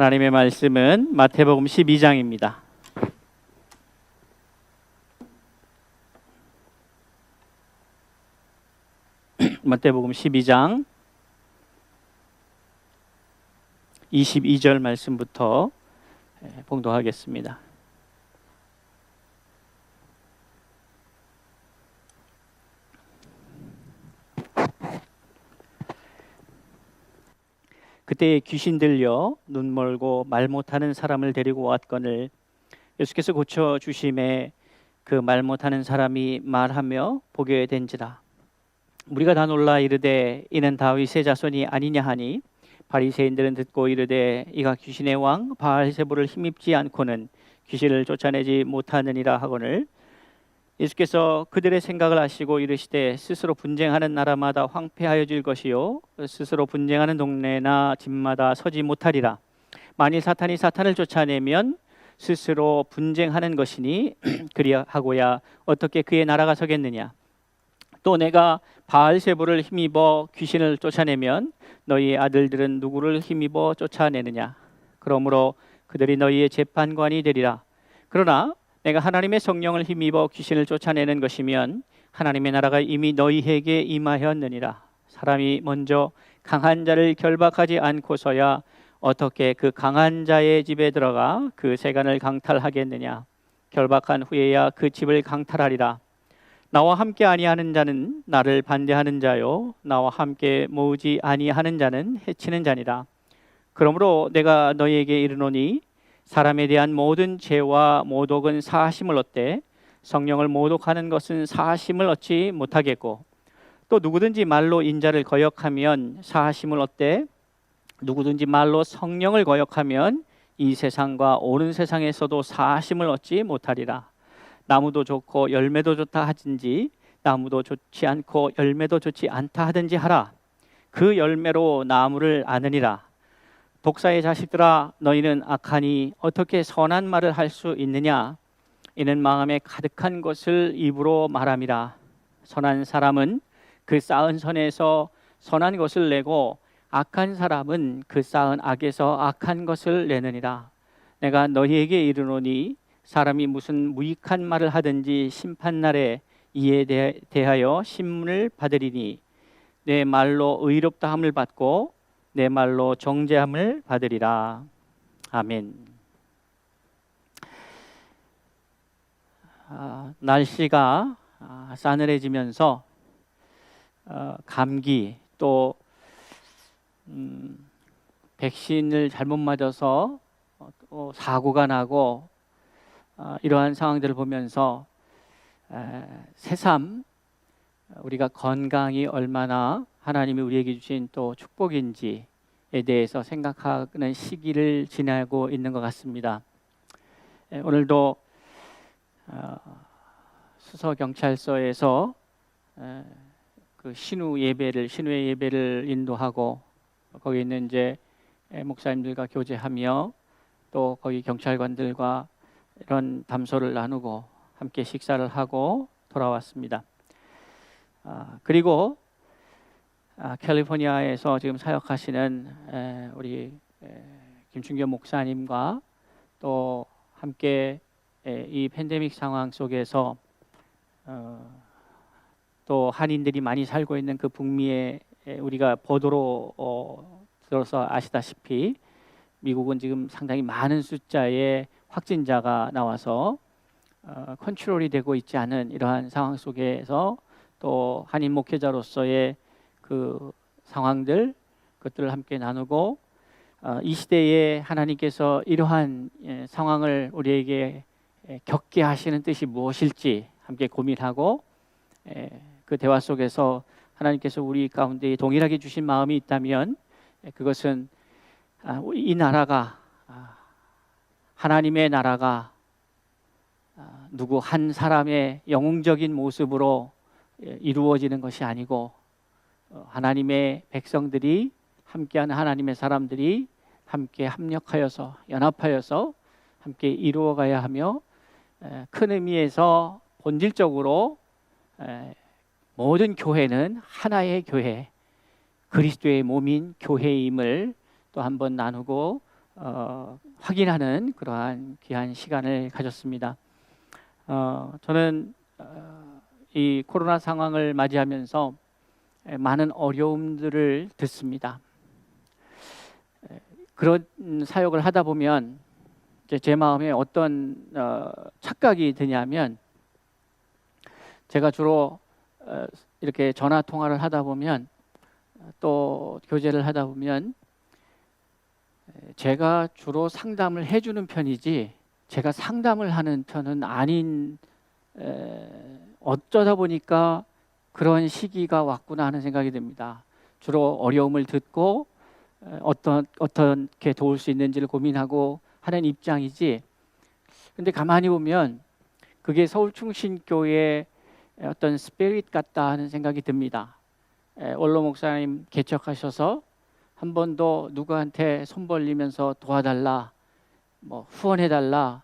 하나님의 말씀은 마태복음 12장입니다. 마태복음 12장 22절 말씀부터 봉독하겠습니다. 그때 귀신 들려 눈 멀고 말 못하는 사람을 데리고 왔거늘 예수께서 고쳐 주심에 그 말 못하는 사람이 말하며 보게 된지라. 우리가 다 놀라 이르되 이는 다윗의 자손이 아니냐 하니 바리새인들은 듣고 이르되 이가 귀신의 왕 바알세불을 힘입지 않고는 귀신을 쫓아내지 못하느니라 하거늘 예수께서 그들의 생각을 아시고 이르시되 스스로 분쟁하는 나라마다 황폐하여질 것이요 스스로 분쟁하는 동네나 집마다 서지 못하리라. 만일 사탄이 사탄을 쫓아내면 스스로 분쟁하는 것이니 그리하고야 어떻게 그의 나라가 서겠느냐. 또 내가 바알세불을 힘입어 귀신을 쫓아내면 너희의 아들들은 누구를 힘입어 쫓아내느냐. 그러므로 그들이 너희의 재판관이 되리라. 그러나 내가 하나님의 성령을 힘입어 귀신을 쫓아내는 것이면 하나님의 나라가 이미 너희에게 임하였느니라. 사람이 먼저 강한 자를 결박하지 않고서야 어떻게 그 강한 자의 집에 들어가 그 세간을 강탈하겠느냐. 결박한 후에야 그 집을 강탈하리라. 나와 함께 아니하는 자는 나를 반대하는 자요 나와 함께 모으지 아니하는 자는 해치는 자니라. 그러므로 내가 너희에게 이르노니 사람에 대한 모든 죄와 모독은 사하심을 얻되 성령을 모독하는 것은 사하심을 얻지 못하겠고 또 누구든지 말로 인자를 거역하면 사하심을 얻되 누구든지 말로 성령을 거역하면 이 세상과 오는 세상에서도 사하심을 얻지 못하리라. 나무도 좋고 열매도 좋다 하든지 나무도 좋지 않고 열매도 좋지 않다 하든지 하라. 그 열매로 나무를 아느니라. 독사의 자식들아 너희는 악하니 어떻게 선한 말을 할 수 있느냐. 이는 마음에 가득한 것을 입으로 말함이라. 선한 사람은 그 쌓은 선에서 선한 것을 내고 악한 사람은 그 쌓은 악에서 악한 것을 내느니라. 내가 너희에게 이르노니 사람이 무슨 무익한 말을 하든지 심판날에 이에 대하여 신문을 받으리니 내 말로 의롭다함을 받고 내 말로 정죄함을 받으리라. 아멘. 날씨가 싸늘해지면서 감기 또 백신을 잘못 맞아서 사고가 나고 이러한 상황들을 보면서 새삼 우리가 건강이 얼마나 하나님이 우리에게 주신 또 축복인지에 대해서 생각하는 시기를 지나고 있는 것 같습니다. 오늘도 수서경찰서에서 그 신우의 예배를 인도하고 거기 있는 이제 목사님들과 교제하며 또 거기 경찰관들과 이런 담소를 나누고 함께 식사를 하고 돌아왔습니다. 그리고 캘리포니아에서 지금 사역하시는 우리 김충교 목사님과 또 함께 이 팬데믹 상황 속에서 또 한인들이 많이 살고 있는 그 북미에 우리가 보도로 들어서 아시다시피 미국은 지금 상당히 많은 숫자의 확진자가 나와서 컨트롤이 되고 있지 않은 이러한 상황 속에서 또 한인 목회자로서의 그 상황들 그것들을 함께 나누고 이 시대에 하나님께서 이러한 상황을 우리에게 겪게 하시는 뜻이 무엇일지 함께 고민하고 그 대화 속에서 하나님께서 우리 가운데 동일하게 주신 마음이 있다면 그것은 이 나라가 하나님의 나라가 누구 한 사람의 영웅적인 모습으로 이루어지는 것이 아니고 하나님의 백성들이 함께하는 하나님의 사람들이 함께 합력하여서 연합하여서 함께 이루어가야 하며 큰 의미에서 본질적으로 모든 교회는 하나의 교회 그리스도의 몸인 교회임을 또 한번 나누고 확인하는 그러한 귀한 시간을 가졌습니다. 저는 이 코로나 상황을 맞이하면서 많은 어려움들을 듣습니다. 그런 사역을 하다 보면 제 마음에 어떤 착각이 드냐면, 제가 주로 이렇게 전화 통화를 하다 보면, 또 교제를 하다 보면 제가 주로 상담을 해주는 편이지 제가 상담을 하는 편은 아닌, 어쩌다 보니까 그런 시기가 왔구나 하는 생각이 듭니다. 주로 어려움을 듣고 어떻게 도울 수 있는지를 고민하고 하는 입장이지, 근데 가만히 보면 그게 서울충신교회의 어떤 스피릿 같다 하는 생각이 듭니다. 원로 목사님 개척하셔서 한 번도 누구한테 손 벌리면서 도와달라, 뭐 후원해달라,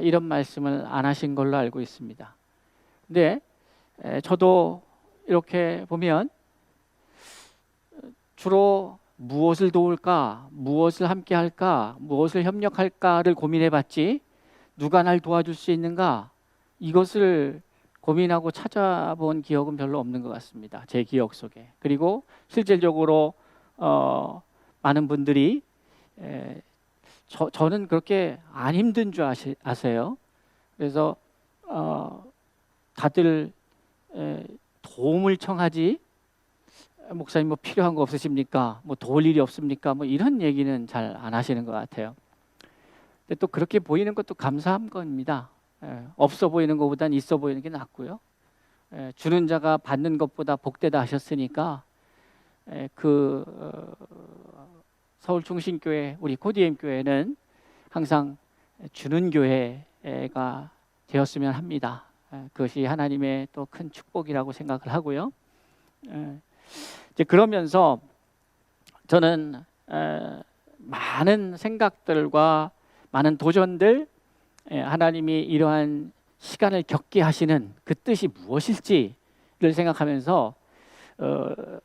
이런 말씀을 안 하신 걸로 알고 있습니다. 근데 저도 이렇게 보면 주로 무엇을 도울까, 무엇을 함께 할까, 무엇을 협력할까를 고민해 봤지, 누가 날 도와줄 수 있는가, 이것을 고민하고 찾아본 기억은 별로 없는 것 같습니다. 제 기억 속에. 그리고 실질적으로 많은 분들이 저는 그렇게 안 힘든 줄 아세요. 그래서 다들 도움을 청하지, 목사님 뭐 필요한 거 없으십니까? 뭐 도울 일이 없습니까? 뭐 이런 얘기는 잘 안 하시는 것 같아요. 근데 또 그렇게 보이는 것도 감사한 겁니다. 없어 보이는 것보단 있어 보이는 게 낫고요. 주는 자가 받는 것보다 복되다 하셨으니까 서울충신교회, 우리 코디엠 교회는 항상 주는 교회가 되었으면 합니다. 그것이 하나님의 또 큰 축복이라고 생각을 하고요. 이제 그러면서 저는 많은 생각들과 많은 도전들, 하나님이 이러한 시간을 겪게 하시는 그 뜻이 무엇일지를 생각하면서,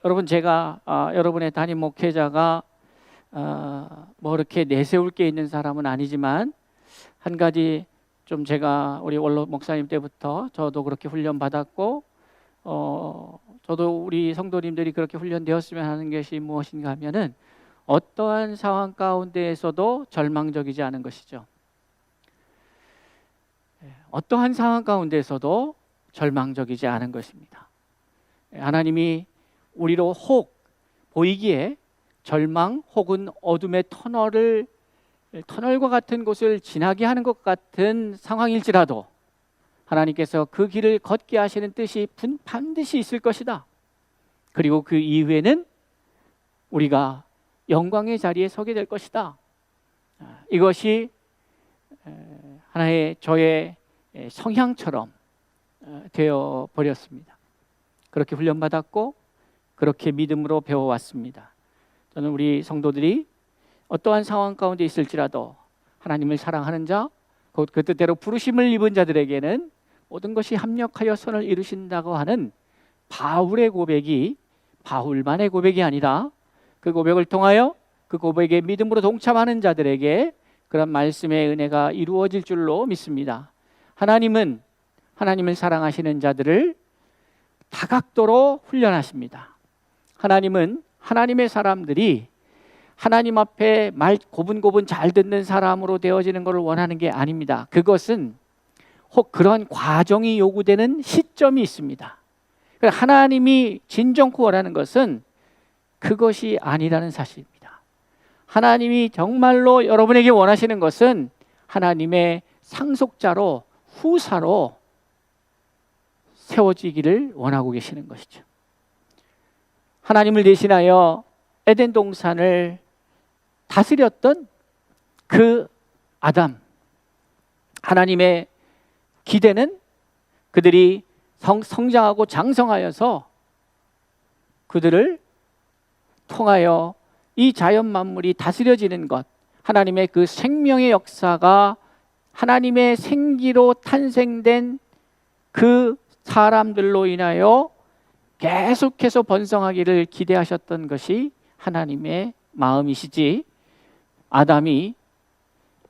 여러분, 제가 여러분의 담임 목회자가 뭐 이렇게 내세울 게 있는 사람은 아니지만, 한 가지 좀 제가 우리 원로 목사님 때부터 저도 그렇게 훈련 받았고, 저도 우리 성도님들이 그렇게 훈련되었으면 하는 것이 무엇인가 하면은, 어떠한 상황 가운데에서도 절망적이지 않은 것이죠. 어떠한 상황 가운데서도 절망적이지 않은 것입니다. 하나님이 우리로 혹 보이기에 절망 혹은 어둠의 터널과 같은 곳을 지나게 하는 것 같은 상황일지라도 하나님께서 그 길을 걷게 하시는 뜻이 반드시 있을 것이다. 그리고 그 이후에는 우리가 영광의 자리에 서게 될 것이다. 이것이 하나의 저의 성향처럼 되어 버렸습니다. 그렇게 훈련받았고 그렇게 믿음으로 배워왔습니다. 저는 우리 성도들이 어떠한 상황 가운데 있을지라도 하나님을 사랑하는 자, 곧 그 뜻대로 부르심을 입은 자들에게는 모든 것이 합력하여 선을 이루신다고 하는 바울의 고백이 바울만의 고백이 아니라, 그 고백을 통하여 그 고백에 믿음으로 동참하는 자들에게 그런 말씀의 은혜가 이루어질 줄로 믿습니다. 하나님은 하나님을 사랑하시는 자들을 다각도로 훈련하십니다. 하나님은 하나님의 사람들이 하나님 앞에 말 고분고분 잘 듣는 사람으로 되어지는 것을 원하는 게 아닙니다. 그것은 혹 그런 과정이 요구되는 시점이 있습니다. 하나님이 진정코 원하는 것은 그것이 아니라는 사실입니다. 하나님이 정말로 여러분에게 원하시는 것은 하나님의 상속자로, 후사로 세워지기를 원하고 계시는 것이죠. 하나님을 대신하여 에덴 동산을 다스렸던 그 아담, 하나님의 기대는 그들이 성장하고 장성하여서 그들을 통하여 이 자연 만물이 다스려지는 것, 하나님의 그 생명의 역사가 하나님의 생기로 탄생된 그 사람들로 인하여 계속해서 번성하기를 기대하셨던 것이 하나님의 마음이시지, 아담이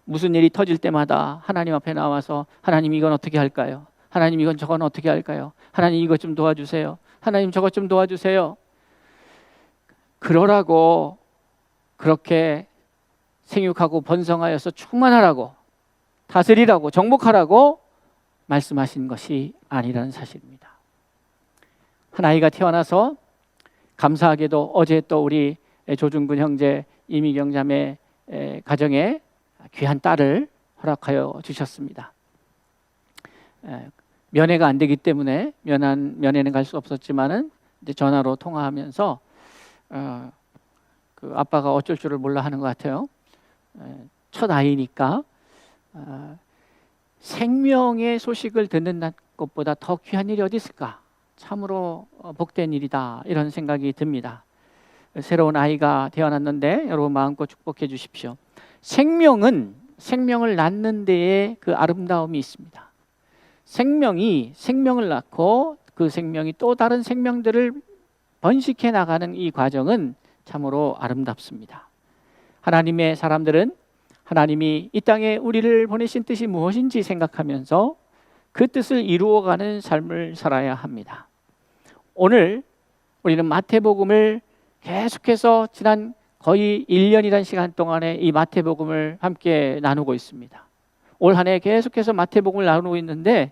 무슨 일이 터질 때마다 하나님 앞에 나와서 하나님 이건 어떻게 할까요? 하나님 이건 저건 어떻게 할까요? 하나님 이것 좀 도와주세요. 하나님 저것 좀 도와주세요. 그러라고 그렇게 생육하고 번성하여서 충만하라고 다스리라고 정복하라고 말씀하신 것이 아니라는 사실입니다. 한 아이가 태어나서 감사하게도 어제 또 우리 조중근 형제 이미경 자매 가정에 귀한 딸을 허락하여 주셨습니다. 면회가 안 되기 때문에 면회는 갈 수 없었지만은 이제 전화로 통화하면서 그 아빠가 어쩔 줄을 몰라 하는 것 같아요. 첫 아이니까 생명의 소식을 듣는 것보다 더 귀한 일이 어디 있을까? 참으로 복된 일이다 이런 생각이 듭니다. 새로운 아이가 태어났는데 여러분 마음껏 축복해 주십시오. 생명을 낳는 데에 그 아름다움이 있습니다. 생명이 생명을 낳고 그 생명이 또 다른 생명들을 번식해 나가는 이 과정은 참으로 아름답습니다. 하나님의 사람들은 하나님이 이 땅에 우리를 보내신 뜻이 무엇인지 생각하면서 그 뜻을 이루어가는 삶을 살아야 합니다. 오늘 우리는 마태복음을 계속해서 지난 거의 1년이라는 시간 동안에 이 마태복음을 함께 나누고 있습니다. 올 한 해 계속해서 마태복음을 나누고 있는데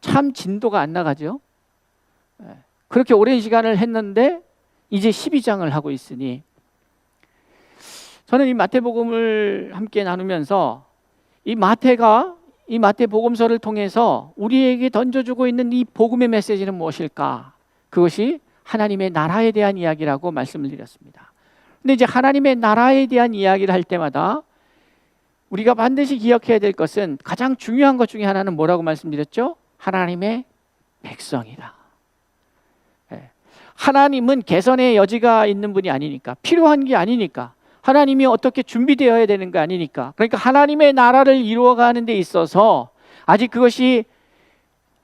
참 진도가 안 나가죠. 그렇게 오랜 시간을 했는데 이제 12장을 하고 있으니 저는 이 마태복음을 함께 나누면서 이 마태복음서를 통해서 우리에게 던져주고 있는 이 복음의 메시지는 무엇일까? 그것이 하나님의 나라에 대한 이야기라고 말씀을 드렸습니다. 근데 이제 하나님의 나라에 대한 이야기를 할 때마다 우리가 반드시 기억해야 될 것은 가장 중요한 것 중에 하나는 뭐라고 말씀드렸죠? 하나님의 백성이다. 하나님은 개선의 여지가 있는 분이 아니니까, 필요한 게 아니니까, 하나님이 어떻게 준비되어야 되는 거 아니니까. 그러니까 하나님의 나라를 이루어가는 데 있어서 그것이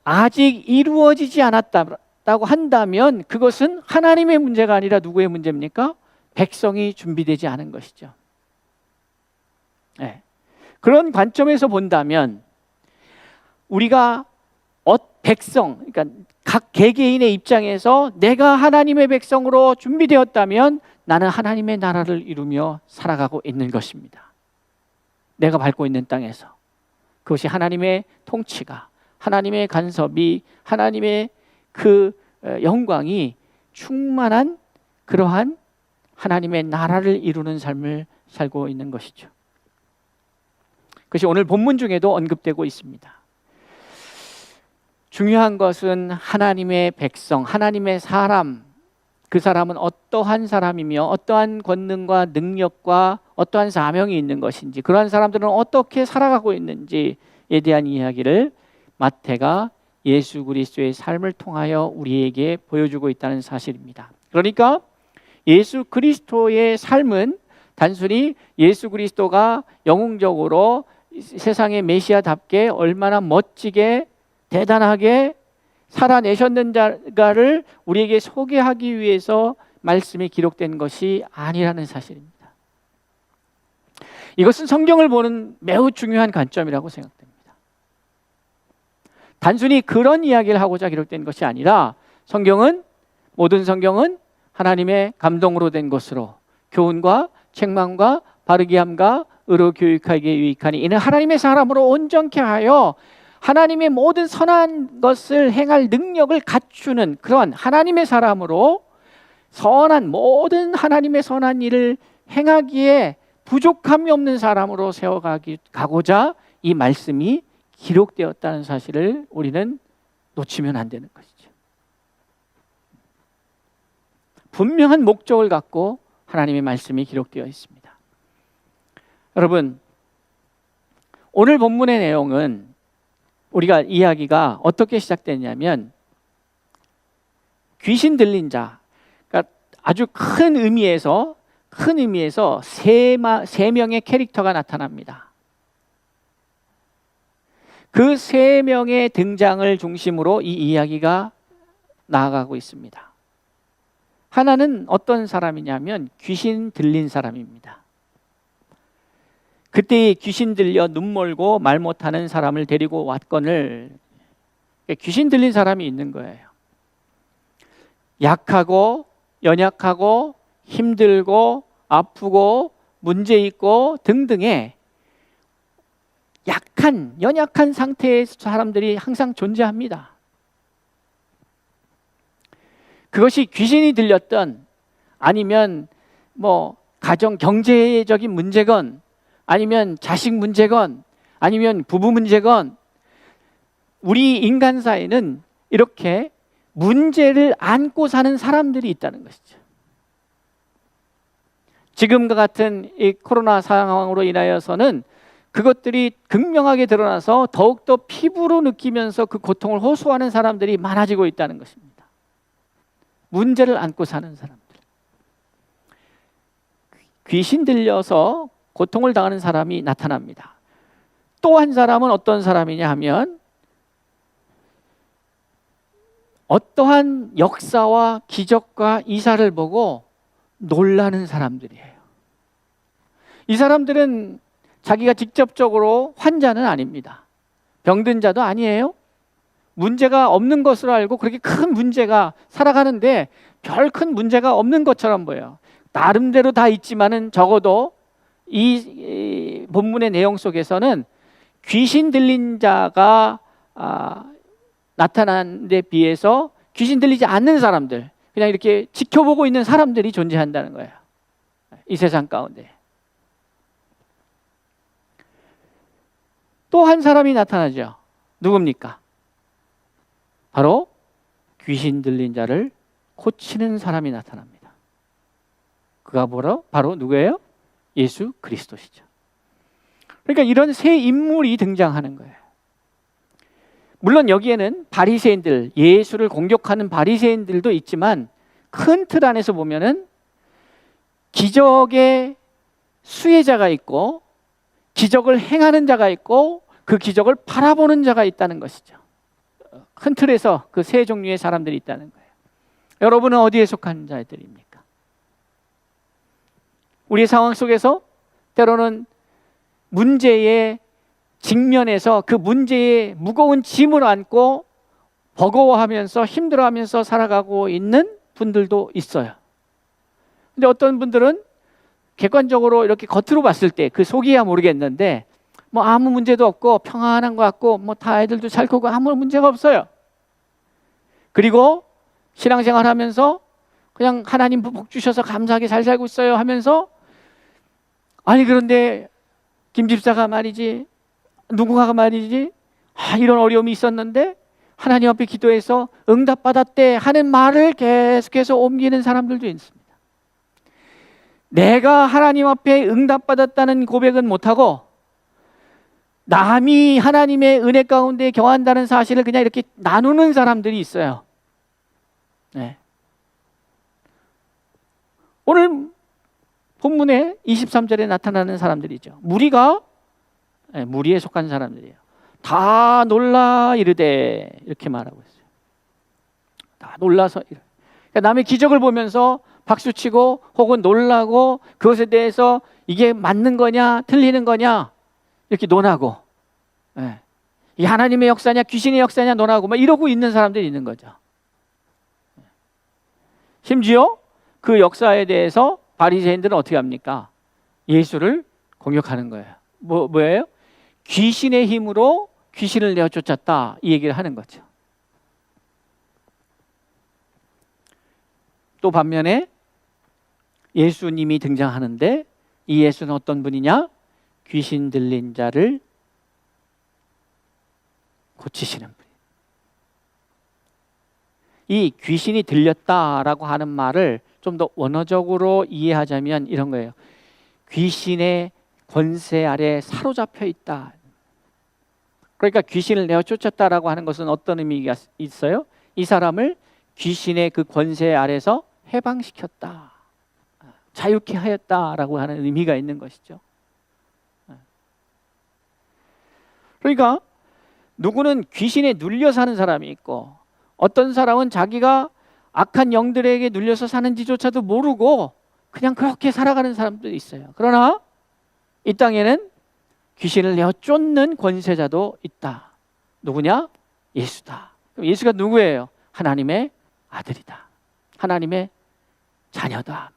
아직 이루어지지 않았다고 한다면 그것은 하나님의 문제가 아니라 누구의 문제입니까? 백성이 준비되지 않은 것이죠. 그런 관점에서 본다면 우리가 백성, 그러니까 각 개개인의 입장에서 내가 하나님의 백성으로 준비되었다면 나는 하나님의 나라를 이루며 살아가고 있는 것입니다. 내가 밟고 있는 땅에서 그것이 하나님의 통치가, 하나님의 간섭이, 하나님의 그 영광이 충만한 그러한 하나님의 나라를 이루는 삶을 살고 있는 것이죠. 그것이 오늘 본문 중에도 언급되고 있습니다. 중요한 것은 하나님의 백성, 하나님의 사람, 그 사람은 어떠한 사람이며 어떠한 권능과 능력과 어떠한 사명이 있는 것인지, 그러한 사람들은 어떻게 살아가고 있는지에 대한 이야기를 마태가 예수 그리스도의 삶을 통하여 우리에게 보여주고 있다는 사실입니다. 그러니까 예수 그리스도의 삶은 단순히 예수 그리스도가 영웅적으로 세상의 메시아답게 얼마나 멋지게 대단하게 살아내셨는가를 우리에게 소개하기 위해서 말씀이 기록된 것이 아니라는 사실입니다. 이것은 성경을 보는 매우 중요한 관점이라고 생각됩니다. 단순히 그런 이야기를 하고자 기록된 것이 아니라 모든 성경은 하나님의 감동으로 된 것으로 교훈과 책망과 바르게 함과 의로 교육하기에 유익하니 이는 하나님의 사람으로 온전케 하여 하나님의 모든 선한 것을 행할 능력을 갖추는 그런 하나님의 사람으로 모든 하나님의 선한 일을 행하기에 부족함이 없는 사람으로 세워가고자 이 말씀이 기록되었다는 사실을 우리는 놓치면 안 되는 것이죠. 분명한 목적을 갖고 하나님의 말씀이 기록되어 있습니다. 여러분, 오늘 본문의 내용은 우리가 이야기가 어떻게 시작됐냐면 귀신 들린 자, 그러니까 아주 큰 의미에서 세 명의 캐릭터가 나타납니다. 그 세 명의 등장을 중심으로 이 이야기가 나아가고 있습니다. 하나는 어떤 사람이냐면 귀신 들린 사람입니다. 그때 귀신 들려 눈 멀고 말 못하는 사람을 데리고 왔거늘. 귀신 들린 사람이 있는 거예요. 약하고 연약하고 힘들고 아프고 문제 있고 등등의 약한 연약한 상태의 사람들이 항상 존재합니다. 그것이 귀신이 들렸던, 아니면 뭐 가정 경제적인 문제건, 아니면 자식 문제건, 아니면 부부 문제건, 우리 인간사에는 이렇게 문제를 안고 사는 사람들이 있다는 것이죠. 지금과 같은 이 코로나 상황으로 인하여서는 그것들이 극명하게 드러나서 더욱더 피부로 느끼면서 그 고통을 호소하는 사람들이 많아지고 있다는 것입니다. 문제를 안고 사는 사람들. 귀신 들려서 고통을 당하는 사람이 나타납니다. 또 한 사람은 어떤 사람이냐 하면, 어떠한 역사와 기적과 이사를 보고 놀라는 사람들이에요. 이 사람들은 자기가 직접적으로 환자는 아닙니다. 병든 자도 아니에요. 문제가 없는 것으로 알고 그렇게 큰 문제가 살아가는데 별 큰 문제가 없는 것처럼 보여요. 나름대로 다 있지만은 적어도 이 본문의 내용 속에서는 귀신 들린 자가 나타난 데 비해서 귀신 들리지 않는 사람들, 그냥 이렇게 지켜보고 있는 사람들이 존재한다는 거예요. 이 세상 가운데. 또 한 사람이 나타나죠. 누굽니까? 바로 귀신 들린 자를 고치는 사람이 나타납니다. 그가 바로 누구예요? 예수 그리스도시죠. 그러니까 이런 세 인물이 등장하는 거예요. 물론 여기에는 바리새인들, 예수를 공격하는 바리새인들도 있지만 큰 틀 안에서 보면은 기적의 수혜자가 있고 기적을 행하는 자가 있고 그 기적을 바라보는 자가 있다는 것이죠. 큰 틀에서 그 세 종류의 사람들이 있다는 거예요. 여러분은 어디에 속한 자들입니까? 우리의 상황 속에서 때로는 문제의 직면에서 그 문제의 무거운 짐을 안고 버거워하면서 힘들어하면서 살아가고 있는 분들도 있어요. 근데 어떤 분들은 객관적으로 이렇게 겉으로 봤을 때 그 속이야 모르겠는데 뭐 아무 문제도 없고 평안한 것 같고 뭐 다 애들도 잘 크고 아무 문제가 없어요. 그리고 신앙생활 하면서 그냥 하나님 복 주셔서 감사하게 잘 살고 있어요 하면서, 아니 그런데 김 집사가 말이지, 누군가가 말이지, 이런 어려움이 있었는데 하나님 앞에 기도해서 응답받았대 하는 말을 계속해서 옮기는 사람들도 있습니다. 내가 하나님 앞에 응답받았다는 고백은 못하고 남이 하나님의 은혜 가운데 경한다는 사실을 그냥 이렇게 나누는 사람들이 있어요. 네. 오늘 본문에 23절에 나타나는 사람들이죠. 무리에 속한 사람들이에요. 다 놀라 이르되 이렇게 말하고 있어요. 다 놀라서. 그러니까 남의 기적을 보면서 박수치고 혹은 놀라고 그것에 대해서 이게 맞는 거냐 틀리는 거냐 이렇게 논하고, 이 하나님의 역사냐 귀신의 역사냐 논하고 막 이러고 있는 사람들이 있는 거죠. 심지어 그 역사에 대해서 바리새인들은 어떻게 합니까? 예수를 공격하는 거예요. 뭐예요? 귀신의 힘으로 귀신을 내어 쫓았다, 이 얘기를 하는 거죠. 또 반면에 예수님이 등장하는데 이 예수는 어떤 분이냐? 귀신 들린 자를 고치시는 분. 이 귀신이 들렸다라고 하는 말을 좀 더 원어적으로 이해하자면 이런 거예요. 귀신의 권세 아래 사로잡혀 있다. 그러니까 귀신을 내어 쫓았다라고 하는 것은 어떤 의미가 있어요? 이 사람을 귀신의 그 권세 아래서 해방시켰다, 자유케 하였다라고 하는 의미가 있는 것이죠. 그러니까 누구는 귀신에 눌려 사는 사람이 있고, 어떤 사람은 자기가 악한 영들에게 눌려서 사는지조차도 모르고 그냥 그렇게 살아가는 사람도 있어요. 그러나 이 땅에는 귀신을 내어 쫓는 권세자도 있다. 누구냐? 예수다. 그럼 예수가 누구예요? 하나님의 아들이다. 하나님의 자녀다.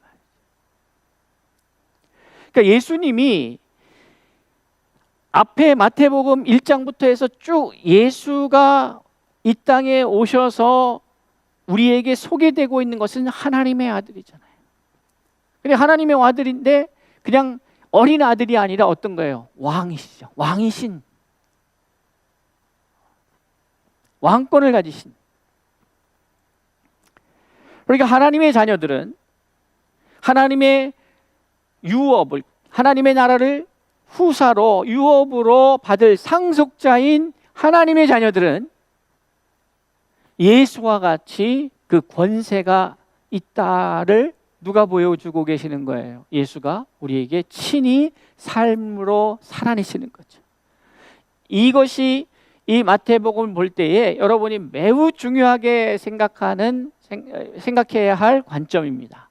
그러니까 예수님이 앞에 마태복음 1장부터 해서 쭉 예수가 이 땅에 오셔서 우리에게 소개되고 있는 것은 하나님의 아들이잖아요. 근데 하나님의 아들인데 그냥 어린 아들이 아니라 어떤 거예요? 왕이시죠. 왕이신, 왕권을 가지신. 그러니까 하나님의 자녀들은 하나님의 유업을, 하나님의 나라를 후사로 유업으로 받을 상속자인 하나님의 자녀들은 예수와 같이 그 권세가 있다를 누가 보여주고 계시는 거예요? 예수가 우리에게 친히 삶으로 살아내시는 거죠. 이것이 이 마태복음을 볼 때에 여러분이 매우 중요하게 생각해야 할 관점입니다.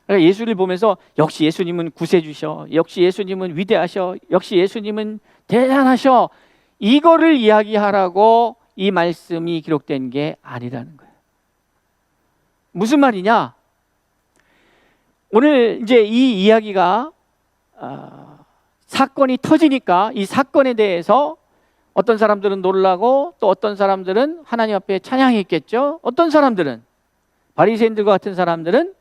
그러니까 예수를 보면서 역시 예수님은 구세주셔, 역시 예수님은 위대하셔, 역시 예수님은 대단하셔, 이거를 이야기하라고 이 말씀이 기록된 게 아니라는 거예요. 무슨 말이냐? 오늘 이제 이 이야기가 사건이 터지니까 이 사건에 대해서 어떤 사람들은 놀라고 또 어떤 사람들은 하나님 앞에 찬양했겠죠. 어떤 사람들은, 바리새인들과 같은 사람들은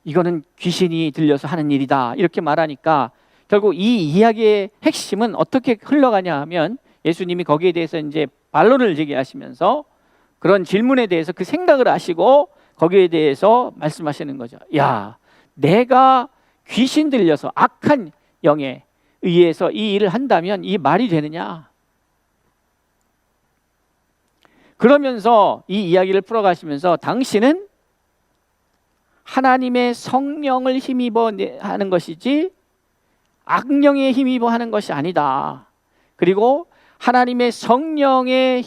이거는 귀신이 들려서 하는 일이다 이렇게 말하니까 결국 이 이야기의 핵심은 어떻게 흘러가냐 하면 예수님이 거기에 대해서 이제 반론을 제기하시면서 그런 질문에 대해서 그 생각을 하시고 거기에 대해서 말씀하시는 거죠. 야, 내가 귀신 들려서 악한 영에 의해서 이 일을 한다면 이 말이 되느냐? 그러면서 이 이야기를 풀어가시면서 당신은 하나님의 성령을 힘입어 하는 것이지 악령에 힘입어 하는 것이 아니다. 그리고 하나님의 성령의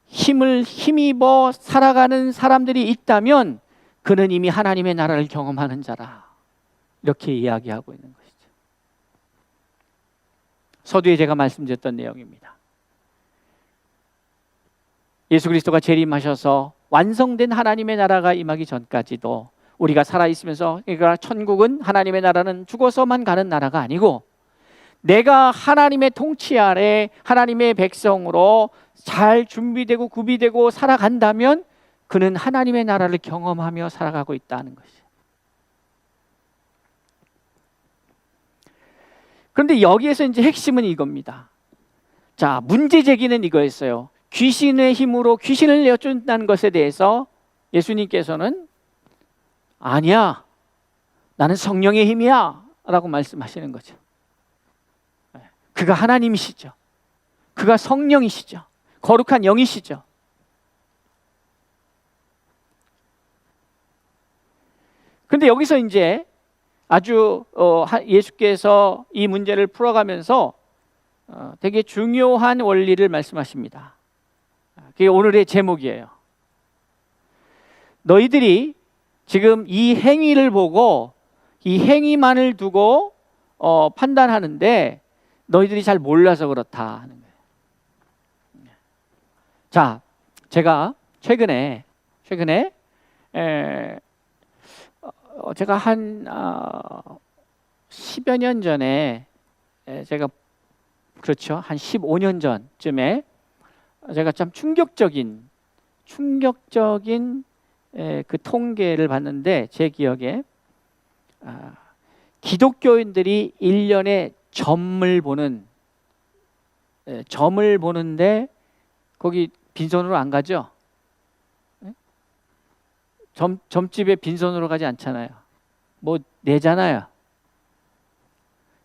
힘을 힘입어 살아가는 사람들이 있다면 그는 이미 하나님의 나라를 경험하는 자라. 이렇게 이야기하고 있는 것이죠. 서두에 제가 말씀드렸던 내용입니다. 예수 그리스도가 재림하셔서 완성된 하나님의 나라가 임하기 전까지도 우리가 살아있으면서, 그러니까 천국은, 하나님의 나라는 죽어서만 가는 나라가 아니고 내가 하나님의 통치 아래 하나님의 백성으로 잘 준비되고 구비되고 살아간다면 그는 하나님의 나라를 경험하며 살아가고 있다는 것이에요. 그런데 여기에서 이제 핵심은 이겁니다. 자, 문제 제기는 이거였어요. 귀신의 힘으로 귀신을 내쫓는다는 것에 대해서 예수님께서는 아니야, 나는 성령의 힘이야 라고 말씀하시는 거죠. 그가 하나님이시죠. 그가 성령이시죠. 거룩한 영이시죠. 그런데 여기서 이제 아주 예수께서 이 문제를 풀어가면서 되게 중요한 원리를 말씀하십니다. 그게 오늘의 제목이에요. 너희들이 지금 이 행위를 보고 이 행위만을 두고 판단하는데 너희들이 잘 몰라서 그렇다 하는 거예요. 자, 제가 최근에 제가 한 10여 년 전에 제가, 그렇죠, 한 15년 전쯤에 제가 참 충격적인 그 통계를 봤는데, 제 기억에 기독교인들이 1년에 점을 보는데 거기 빈손으로 안 가죠? 점집에 빈손으로 가지 않잖아요. 뭐 내잖아요.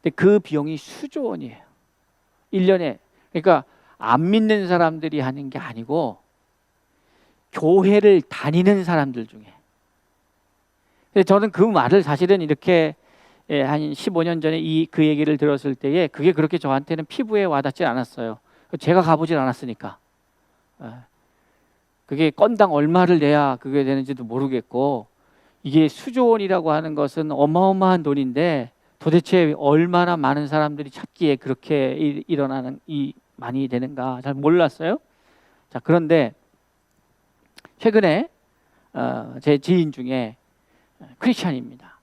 근데 그 비용이 수조 원이에요. 1년에. 그러니까 안 믿는 사람들이 하는 게 아니고 교회를 다니는 사람들 중에. 근데 저는 그 말을 사실은 이렇게 한 15년 전에 그 얘기를 들었을 때에 그게 그렇게 저한테는 피부에 와닿지 않았어요. 제가 가보질 않았으니까. 그게 건당 얼마를 내야 그게 되는지도 모르겠고, 이게 수조 원이라고 하는 것은 어마어마한 돈인데 도대체 얼마나 많은 사람들이 찾기에 그렇게 일어나는 많이 되는가 잘 몰랐어요. 자, 그런데 최근에 제 지인 중에 크리스찬입니다.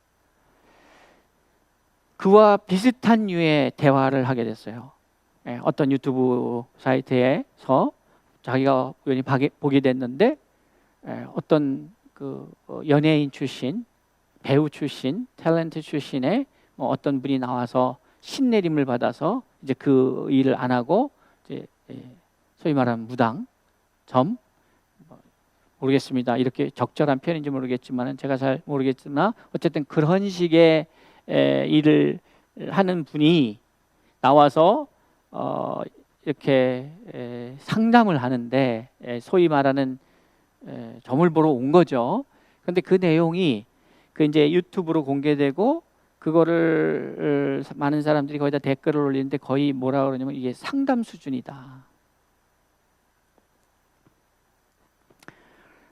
그와 비슷한 류의 대화를 하게 됐어요. 어떤 유튜브 사이트에서 자기가 우연히 보게 됐는데 어떤 그 연예인 출신, 배우 출신, 탤런트 출신의 어떤 분이 나와서 신내림을 받아서 이제 그 일을 안 하고 이제 소위 말하는 무당, 모르겠습니다. 이렇게 적절한 표현인지 모르겠지만 제가 잘 모르겠으나 어쨌든 그런 식의 일을 하는 분이 나와서 이렇게 상담을 하는데 소위 말하는 점을 보러 온 거죠. 그런데 그 내용이 그 이제 유튜브로 공개되고 그거를 많은 사람들이 거기다 댓글을 올리는데 거의 뭐라 그러냐면 이게 상담 수준이다.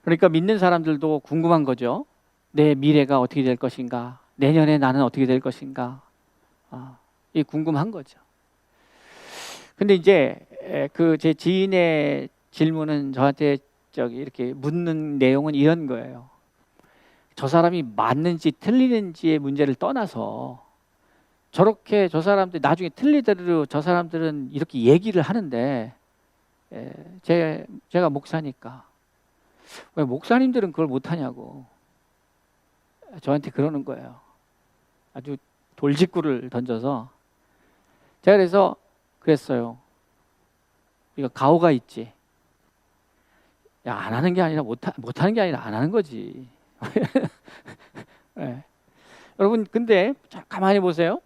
그러니까 믿는 사람들도 궁금한 거죠. 내 미래가 어떻게 될 것인가? 내년에 나는 어떻게 될 것인가? 이게 궁금한 거죠. 근데 이제 그 제 지인의 질문은 저한테 이렇게 묻는 내용은 이런 거예요. 저 사람이 맞는지 틀리는지의 문제를 떠나서 저렇게 저 사람들 나중에 틀리더라도 저 사람들은 이렇게 얘기를 하는데 제가 목사니까 왜 목사님들은 그걸 못하냐고 저한테 그러는 거예요. 아주 돌직구를 던져서 제가 그랬어요. 이거 가오가 있지. 야, 안 하는 게 아니라 못하는 게 아니라 안 하는 거지. 네. 여러분 근데 가만히 보세요.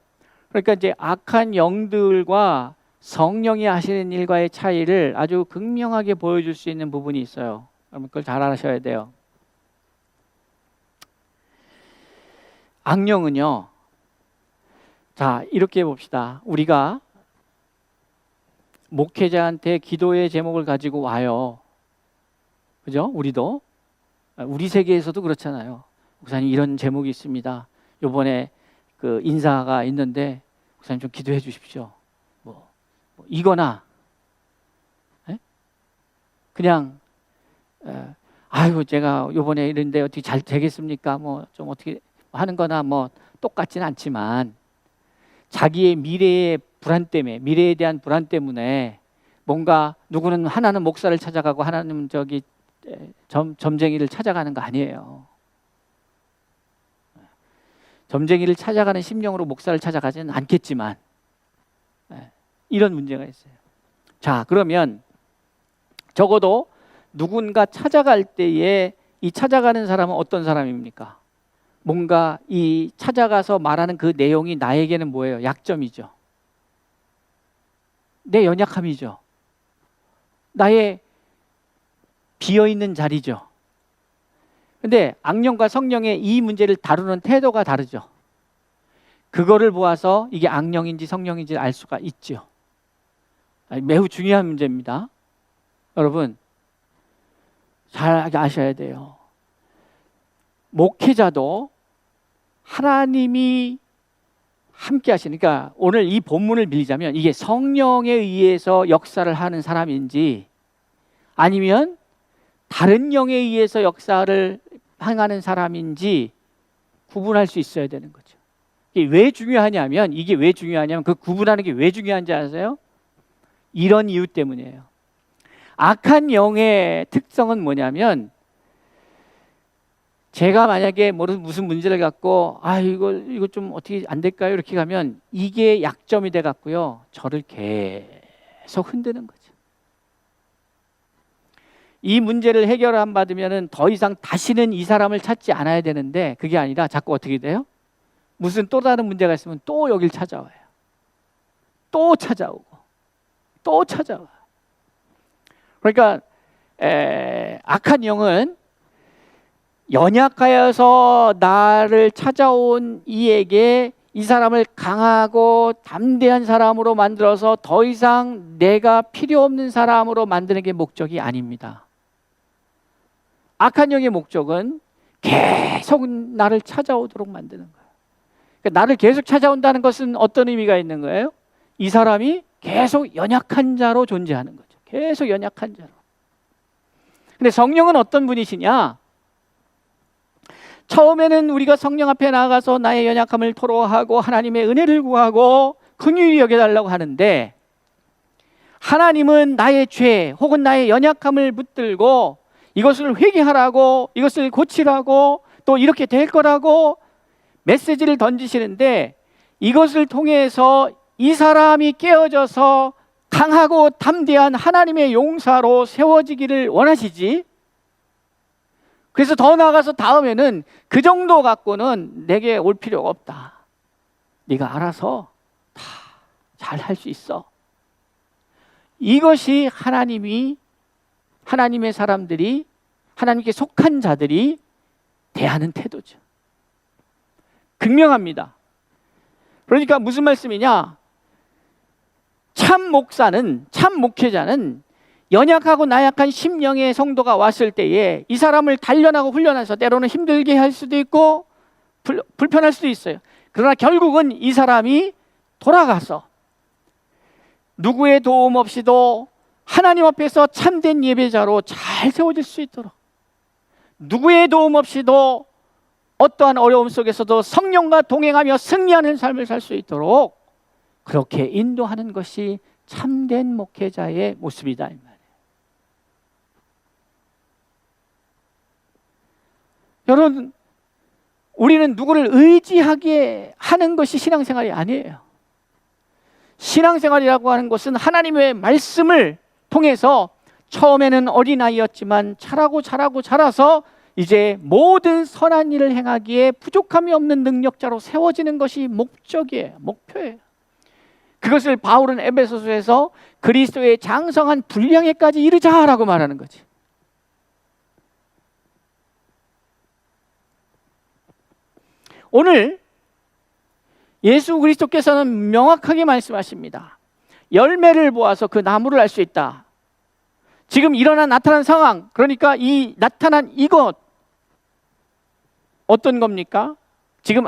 그러니까 이제 악한 영들과 성령이 하시는 일과의 차이를 아주 극명하게 보여줄 수 있는 부분이 있어요. 여러분 그걸 잘 아셔야 돼요. 악령은요. 자, 이렇게 봅시다. 우리가 목회자한테 기도의 제목을 가지고 와요. 그죠? 우리도 우리 세계에서도 그렇잖아요. 목사님 이런 제목이 있습니다. 요번에 그 인사가 있는데 목사님 좀 기도해 주십시오. 뭐 이거나 그냥 아이고 제가 요번에 이런데 어떻게 잘 되겠습니까? 뭐 좀 어떻게 하는 거나 뭐 똑같진 않지만 자기의 미래의 불안 때문에 미래에 대한 불안 때문에 뭔가 누구는 하나는 목사를 찾아가고 하나는 점쟁이를 찾아가는 거 아니에요. 점쟁이를 찾아가는 심령으로 목사를 찾아가지는 않겠지만 이런 문제가 있어요. 자, 그러면 적어도 누군가 찾아갈 때에 이 찾아가는 사람은 어떤 사람입니까? 뭔가 이 찾아가서 말하는 그 내용이 나에게는 뭐예요? 약점이죠. 내 연약함이죠. 나의 비어있는 자리죠. 근데 악령과 성령의 이 문제를 다루는 태도가 다르죠. 그거를 보아서 이게 악령인지 성령인지 알 수가 있죠. 매우 중요한 문제입니다. 여러분 잘 아셔야 돼요. 목회자도 하나님이 함께 하시니까 오늘 이 본문을 빌리자면 이게 성령에 의해서 역사를 하는 사람인지 아니면 다른 영에 의해서 역사를 행하는 사람인지 구분할 수 있어야 되는 거죠. 이게 왜 중요하냐면 그 구분하는 게 왜 중요한지 아세요? 이런 이유 때문이에요. 악한 영의 특성은 뭐냐면 제가 만약에 무슨 문제를 갖고 이거 좀 어떻게 안 될까요? 이렇게 가면 이게 약점이 돼 갖고요. 저를 계속 흔드는 거죠. 이 문제를 해결 안 받으면은 더 이상 다시는 이 사람을 찾지 않아야 되는데 그게 아니라 자꾸 어떻게 돼요? 무슨 또 다른 문제가 있으면 또 여길 찾아와요. 또 찾아오고 또 찾아와요. 그러니까 악한 영은 연약하여서 나를 찾아온 이에게 이 사람을 강하고 담대한 사람으로 만들어서 더 이상 내가 필요 없는 사람으로 만드는 게 목적이 아닙니다. 악한 영의 목적은 계속 나를 찾아오도록 만드는 거예요. 그러니까 나를 계속 찾아온다는 것은 어떤 의미가 있는 거예요? 이 사람이 계속 연약한 자로 존재하는 거죠. 계속 연약한 자로. 근데 성령은 어떤 분이시냐? 처음에는 우리가 성령 앞에 나아가서 나의 연약함을 토로하고 하나님의 은혜를 구하고 긍휼히 여겨달라고 하는데, 하나님은 나의 죄 혹은 나의 연약함을 붙들고 이것을 회개하라고, 이것을 고치라고, 또 이렇게 될 거라고 메시지를 던지시는데, 이것을 통해서 이 사람이 깨어져서 강하고 담대한 하나님의 용사로 세워지기를 원하시지, 그래서 더 나아가서 다음에는 그 정도 갖고는 내게 올 필요가 없다, 네가 알아서 다 잘 할 수 있어. 이것이 하나님의 사람들이, 하나님께 속한 자들이 대하는 태도죠. 극명합니다. 그러니까 무슨 말씀이냐? 참 목사는, 참 목회자는 연약하고 나약한 심령의 성도가 왔을 때에 이 사람을 단련하고 훈련해서 때로는 힘들게 할 수도 있고 불편할 수도 있어요. 그러나 결국은 이 사람이 돌아가서 누구의 도움 없이도 하나님 앞에서 참된 예배자로 잘 세워질 수 있도록, 누구의 도움 없이도 어떠한 어려움 속에서도 성령과 동행하며 승리하는 삶을 살 수 있도록 그렇게 인도하는 것이 참된 목회자의 모습이다, 이 말이에요. 여러분, 우리는 누구를 의지하게 하는 것이 신앙생활이 아니에요. 신앙생활이라고 하는 것은 하나님의 말씀을 통해서 처음에는 어린아이였지만 자라서 이제 모든 선한 일을 행하기에 부족함이 없는 능력자로 세워지는 것이 목적이에요. 목표예요. 그것을 바울은 에베소서에서 그리스도의 장성한 분량에까지 이르자라고 말하는 거지. 오늘 예수 그리스도께서는 명확하게 말씀하십니다. 열매를 보아서 그 나무를 알 수 있다. 지금 나타난 상황, 그러니까 이 나타난 이것 어떤 겁니까? 지금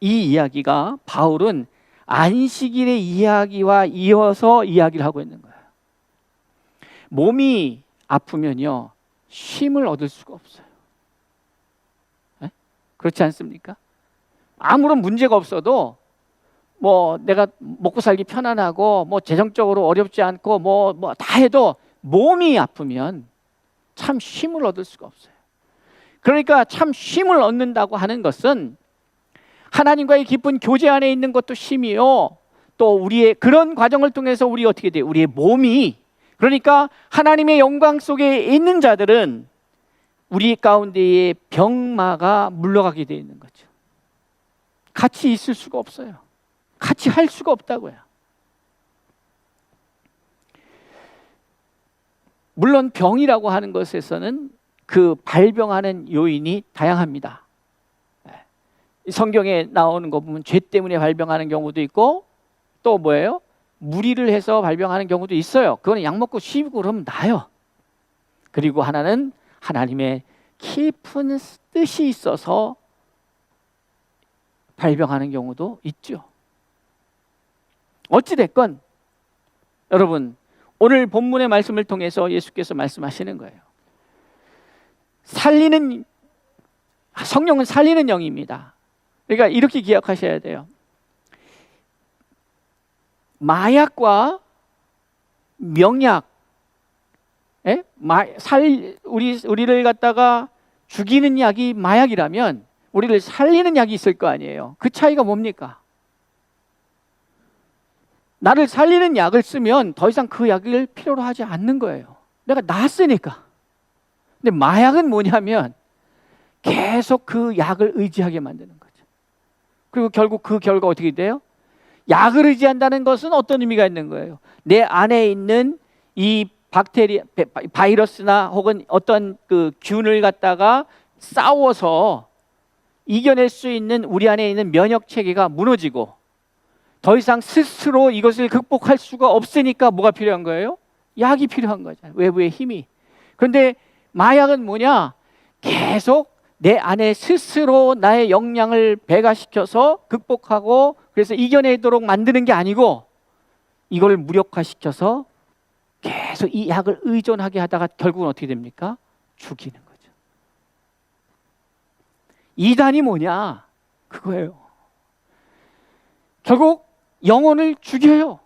이 이야기가 바울은 안식일의 이야기와 이어서 이야기를 하고 있는 거예요. 몸이 아프면요, 쉼을 얻을 수가 없어요. 네? 그렇지 않습니까? 아무런 문제가 없어도 내가 먹고 살기 편안하고 재정적으로 어렵지 않고 다 해도 몸이 아프면 참 쉼을 얻을 수가 없어요. 그러니까 참 쉼을 얻는다고 하는 것은 하나님과의 깊은 교제 안에 있는 것도 쉼이요, 또 우리의 그런 과정을 통해서 우리 어떻게 돼요? 우리의 몸이, 그러니까 하나님의 영광 속에 있는 자들은 우리 가운데에 병마가 물러가게 되어 있는 거죠. 같이 있을 수가 없어요. 같이 할 수가 없다고요. 물론 병이라고 하는 것에서는 그 발병하는 요인이 다양합니다. 성경에 나오는 거 보면 죄 때문에 발병하는 경우도 있고, 또 뭐예요? 무리를 해서 발병하는 경우도 있어요. 그거는 약 먹고 쉬고 그러면 나아요. 그리고 하나는 하나님의 깊은 뜻이 있어서 발병하는 경우도 있죠. 어찌됐건 여러분, 오늘 본문의 말씀을 통해서 예수께서 말씀하시는 거예요. 성령은 살리는 영입니다. 그러니까 이렇게 기억하셔야 돼요. 마약과 명약, 우리를 갖다가 죽이는 약이 마약이라면 우리를 살리는 약이 있을 거 아니에요. 그 차이가 뭡니까? 나를 살리는 약을 쓰면 더 이상 그 약을 필요로 하지 않는 거예요. 내가 나았으니까. 근데 마약은 뭐냐면 계속 그 약을 의지하게 만드는 거죠. 그리고 결국 그 결과 어떻게 돼요? 약을 의지한다는 것은 어떤 의미가 있는 거예요? 내 안에 있는 이 바이러스나 혹은 어떤 그 균을 갖다가 싸워서 이겨낼 수 있는 우리 안에 있는 면역 체계가 무너지고 더 이상 스스로 이것을 극복할 수가 없으니까 뭐가 필요한 거예요? 약이 필요한 거죠. 외부의 힘이. 그런데 마약은 뭐냐? 계속 내 안에 스스로 나의 역량을 배가시켜서 극복하고 그래서 이겨내도록 만드는 게 아니고 이걸 무력화시켜서 계속 이 약을 의존하게 하다가 결국은 어떻게 됩니까? 죽이는 거죠. 이단이 뭐냐? 그거예요. 결국 영혼을 죽여요.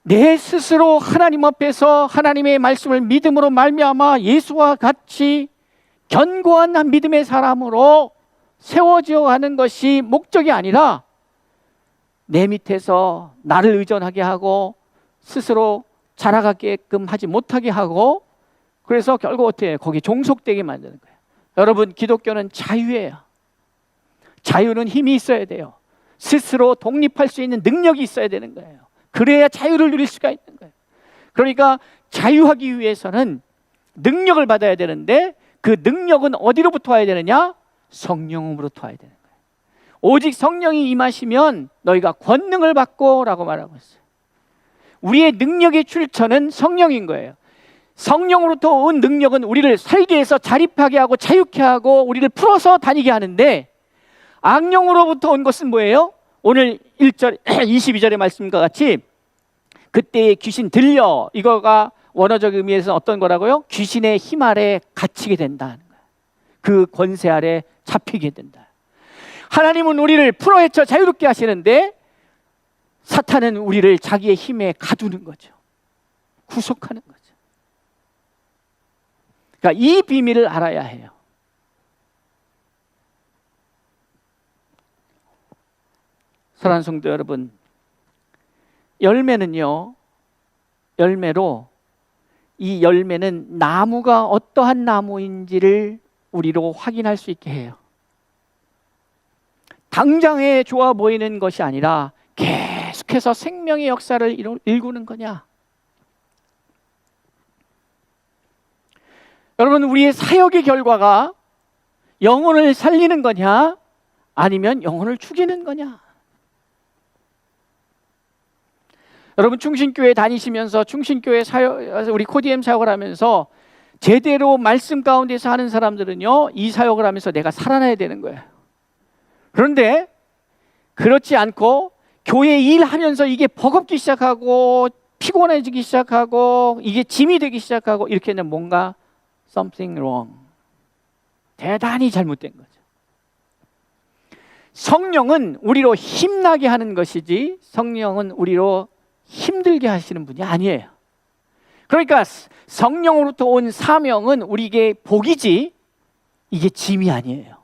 내 스스로 하나님 앞에서 하나님의 말씀을 믿음으로 말미암아 예수와 같이 견고한 믿음의 사람으로 세워져 가는 것이 목적이 아니라 내 밑에서 나를 의존하게 하고 스스로 자라가게끔 하지 못하게 하고 그래서 결국 어떻게 해요? 거기에 종속되게 만드는 거예요. 여러분, 기독교는 자유예요. 자유는 힘이 있어야 돼요. 스스로 독립할 수 있는 능력이 있어야 되는 거예요. 그래야 자유를 누릴 수가 있는 거예요. 그러니까 자유하기 위해서는 능력을 받아야 되는데 그 능력은 어디로부터 와야 되느냐? 성령으로부터 와야 되는 거예요. 오직 성령이 임하시면 너희가 권능을 받고 라고 말하고 있어요. 우리의 능력의 출처는 성령인 거예요. 성령으로부터 온 능력은 우리를 살게 해서 자립하게 하고 자유케 하고 우리를 풀어서 다니게 하는데 악령으로부터 온 것은 뭐예요? 오늘 1절 22절의 말씀과 같이 그때의 귀신 들려, 이거가 원어적 의미에서는 어떤 거라고요? 귀신의 힘 아래 갇히게 된다는 거예요. 그 권세 아래 잡히게 된다. 하나님은 우리를 풀어헤쳐 자유롭게 하시는데 사탄은 우리를 자기의 힘에 가두는 거죠. 구속하는 거죠. 그러니까 이 비밀을 알아야 해요. 사랑하는 성도 여러분, 열매는요, 열매로 이 열매는 나무가 어떠한 나무인지를 우리로 확인할 수 있게 해요. 당장에 좋아 보이는 것이 아니라 계속해서 생명의 역사를 일구는 거냐? 여러분, 우리의 사역의 결과가 영혼을 살리는 거냐? 아니면 영혼을 죽이는 거냐? 여러분, 충신교회 다니시면서 충신교회 사역, 우리 코디엠 사역을 하면서 제대로 말씀 가운데서 하는 사람들은요, 이 사역을 하면서 내가 살아나야 되는 거예요. 그런데 그렇지 않고 교회 일하면서 이게 버겁기 시작하고 피곤해지기 시작하고 이게 짐이 되기 시작하고 이렇게 되면 뭔가 something wrong, 대단히 잘못된 거죠. 성령은 우리로 힘나게 하는 것이지 성령은 우리로 힘들게 하시는 분이 아니에요. 그러니까 성령으로부터 온 사명은 우리에게 복이지 이게 짐이 아니에요.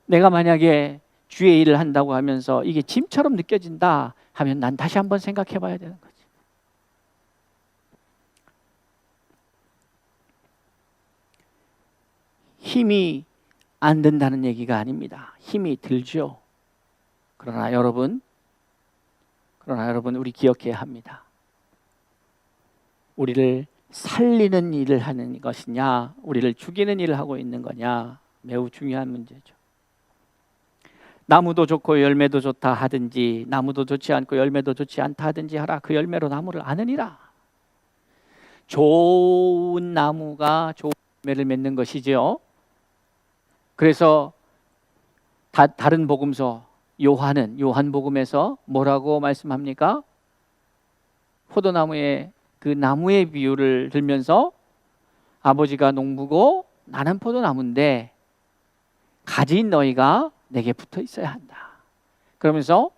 내가 만약에 주의 일을 한다고 하면서 이게 짐처럼 느껴진다 하면 난 다시 한번 생각해 봐야 되는 거지. 힘이 안 든다는 얘기가 아닙니다. 힘이 들죠. 그러나 여러분 우리 기억해야 합니다. 우리를 살리는 일을 하는 것이냐, 우리를 죽이는 일을 하고 있는 거냐, 매우 중요한 문제죠. 나무도 좋고 열매도 좋다 하든지 나무도 좋지 않고 열매도 좋지 않다 하든지 하라. 그 열매로 나무를 아느니라. 좋은 나무가 좋은 열매를 맺는 것이죠. 그래서 다른 복음서 요한복음에서 뭐라고 말씀합니까? 포도나무의 그 나무의 비유를 들면서 아버지가 농부고 나는 포도나무인데 가지인 너희가 내게 붙어 있어야 한다. 그러면서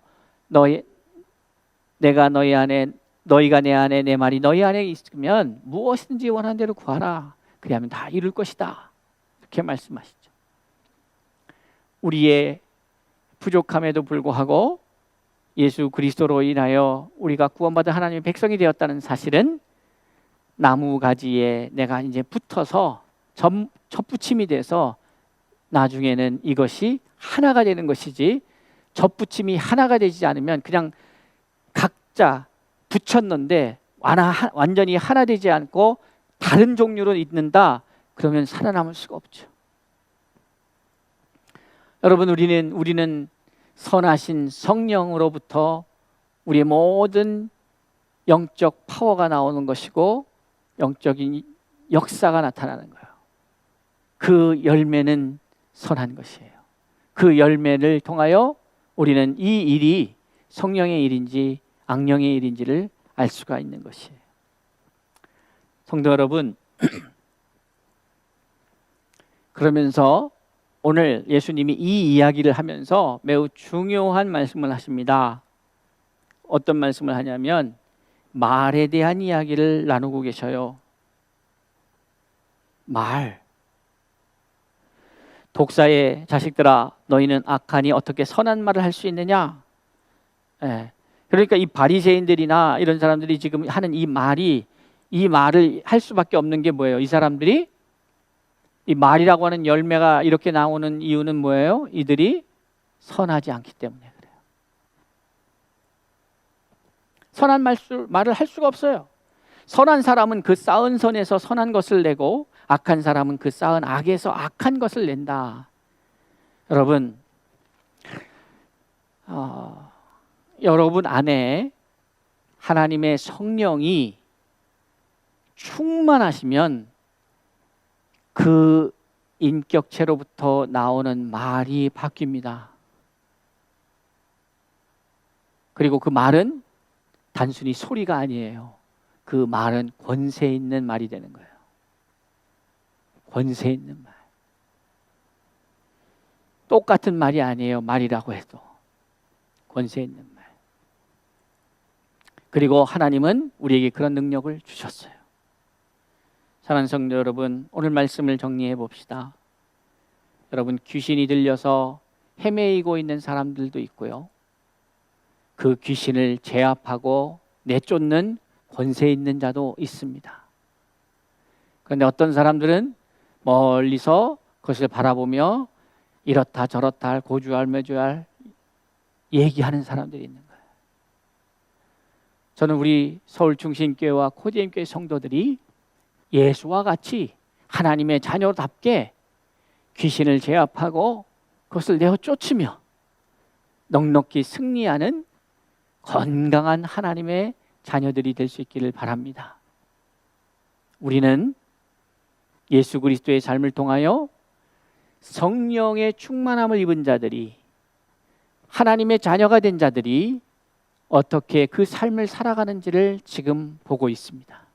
내가 너희 안에, 너희가 내 안에, 내 말이 너희 안에 있으면 무엇이든지 원하는 대로 구하라. 그리하면 다 이룰 것이다. 이렇게 말씀하시죠. 우리의 부족함에도 불구하고 예수 그리스도로 인하여 우리가 구원받은 하나님의 백성이 되었다는 사실은 나무 가지에 내가 이제 붙어서 접붙임이 돼서 나중에는 이것이 하나가 되는 것이지, 접붙임이 하나가 되지 않으면 그냥 각자 붙였는데 완전히 하나 되지 않고 다른 종류로 있는다, 그러면 살아남을 수가 없죠. 여러분, 우리는 선하신 성령으로부터 우리의 모든 영적 파워가 나오는 것이고 영적인 역사가 나타나는 거예요. 그 열매는 선한 것이에요. 그 열매를 통하여 우리는 이 일이 성령의 일인지 악령의 일인지를 알 수가 있는 것이에요. 성도 여러분, 그러면서 오늘 예수님이 이 이야기를 하면서 매우 중요한 말씀을 하십니다. 어떤 말씀을 하냐면 말에 대한 이야기를 나누고 계셔요. 말. 독사의 자식들아, 너희는 악하니 어떻게 선한 말을 할 수 있느냐? 그러니까 이 바리새인들이나 이런 사람들이 지금 하는 이 말을 할 수밖에 없는 게 뭐예요? 이 사람들이 이 말이라고 하는 열매가 이렇게 나오는 이유는 뭐예요? 이들이 선하지 않기 때문에 그래요. 선한 말을 할 수가 없어요. 선한 사람은 그 쌓은 선에서 선한 것을 내고 악한 사람은 그 쌓은 악에서 악한 것을 낸다. 여러분, 여러분 안에 하나님의 성령이 충만하시면 그 인격체로부터 나오는 말이 바뀝니다. 그리고 그 말은 단순히 소리가 아니에요. 그 말은 권세 있는 말이 되는 거예요. 권세 있는 말. 똑같은 말이 아니에요. 말이라고 해도 권세 있는 말. 그리고 하나님은 우리에게 그런 능력을 주셨어요. 사랑하는 성도 여러분, 오늘 말씀을 정리해 봅시다. 여러분, 귀신이 들려서 헤매이고 있는 사람들도 있고요. 그 귀신을 제압하고 내쫓는 권세 있는 자도 있습니다. 그런데 어떤 사람들은 멀리서 그것을 바라보며 이렇다 저렇다 할 고주할 매주할 얘기하는 사람들이 있는 거예요. 저는 우리 서울중심교회와 코디엠교회 성도들이 예수와 같이 하나님의 자녀답게 귀신을 제압하고 그것을 내어 쫓으며 넉넉히 승리하는 건강한 하나님의 자녀들이 될 수 있기를 바랍니다. 우리는 예수 그리스도의 삶을 통하여 성령의 충만함을 입은 자들이, 하나님의 자녀가 된 자들이 어떻게 그 삶을 살아가는지를 지금 보고 있습니다.